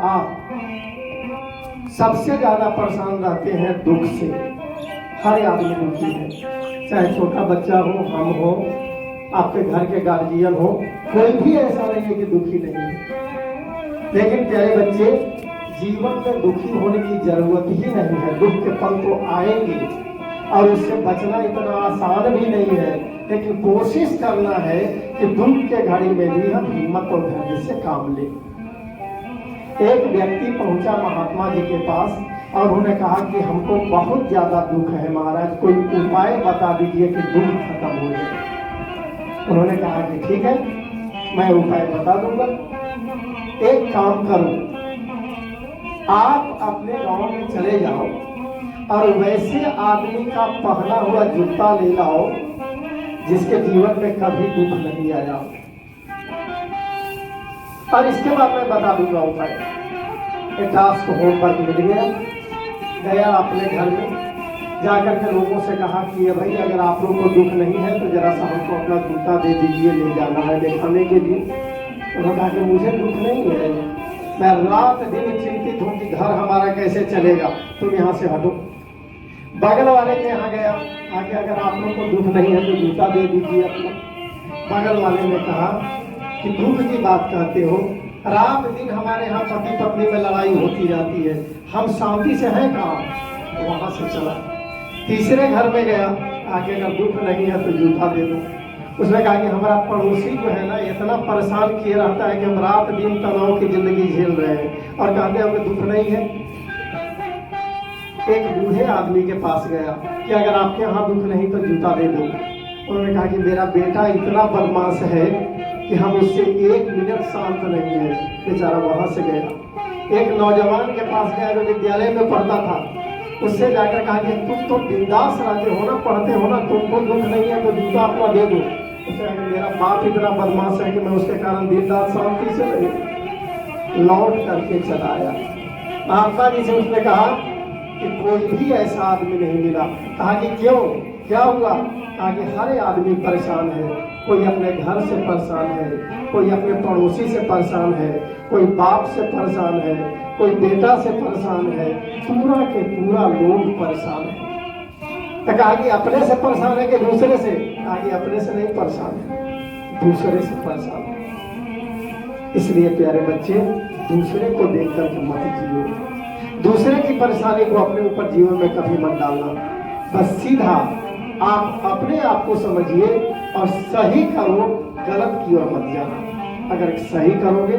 आप सबसे ज्यादा परेशान रहते हैं दुख से। हर आदमी दुखी है, चाहे छोटा बच्चा हो, हम हो, आपके घर के गार्जियन हो, कोई भी ऐसा नहीं है कि दुखी नहीं है। लेकिन प्यारे बच्चे, जीवन में दुखी होने की जरूरत ही नहीं है। दुख के पल तो आएंगे और उससे बचना इतना आसान भी नहीं है, लेकिन कोशिश करना है कि दुख के घड़ी में भी हम हिम्मत और धैर्य से काम लें। एक व्यक्ति पहुंचा महात्मा जी के पास और उन्होंने कहा कि हमको बहुत ज्यादा दुख है महाराज, कोई उपाय बता दीजिए कि दुख खत्म हो जाए। उन्होंने कहा कि ठीक है, मैं उपाय बता दूंगा। एक काम करो, आप अपने गांव में चले जाओ और वैसे आदमी का पहना हुआ जूता ले लाओ जिसके जीवन में कभी दुख नहीं आया, और इसके बाद मैं बता दूंगा उपाय। एक टास्क होमवर्क मिल गया अपने घर में जाकर के लोगों से कहा कि ये भाई, अगर आप लोग को दुख नहीं है तो जरा सा हमको अपना जूता दे दीजिए, ले जाना है दिखाने के लिए। उन्होंने कहा कि मुझे दुख नहीं है, मैं रात दिन चिंतित हूँ कि घर हमारा कैसे चलेगा, तुम यहाँ से हटो। बगल वाले के यहाँ गया, आगे अगर आप लोग को दुख नहीं है तो जूता दे दीजिए अपना। बगल वाले ने कहा कि दुख की बात कहते हो, रात दिन हमारे यहाँ पति पत्नी में लड़ाई होती जाती है, हम शांति से हैं कहाँ। वहां से चला तीसरे घर में गया, आगे अगर दुख नहीं है तो जूता दे दो। उसने कहा कि हमारा पड़ोसी जो है ना, इतना परेशान किए रहता है कि हम रात दिन तनाव की जिंदगी झेल रहे हैं और कहते हैं हमें दुख नहीं है। एक बूढ़े आदमी के पास गया कि अगर आपके यहाँ दुख नहीं तो जूता दे दो। उन्होंने कहा कि मेरा बेटा इतना बदमाश है कि हम उससे 1 मिनट शांत नहीं है। बेचारा वहां से गया। एक नौजवान के पास गया जो विद्यालय में पढ़ता था, उससे जाकर कहा कि तुम तो बिंदास रहते हो ना, पढ़ते हो ना, तुमको दुख नहीं है तो जूता अपना दे दो। उसने कहा मेरा बाप इतना बदमाश है कि मैं उसके कारण दिन रात शांति से नहीं। लौट करके चला आया। महात्मा जी से उसने कहा कि कोई भी ऐसा आदमी नहीं मिला। कहा कि क्यों, क्या हुआ? कहा कि हर आदमी परेशान है, कोई अपने घर से परेशान है, कोई अपने पड़ोसी से परेशान है, कोई बाप से परेशान है, कोई बेटा से परेशान है, पूरा के पूरा लोग परेशान है। तो कहा कि अपने से परेशान है कि दूसरे से? कहा कि अपने से नहीं परेशान है, दूसरे से परेशान है। इसलिए प्यारे बच्चे, दूसरे को देख करके मत जियो, दूसरे की परेशानी को अपने ऊपर जीवन में कभी मत डालना। बस सीधा आप अपने आप को समझिए और सही करो, गलत की ओर मत जाना। अगर सही करोगे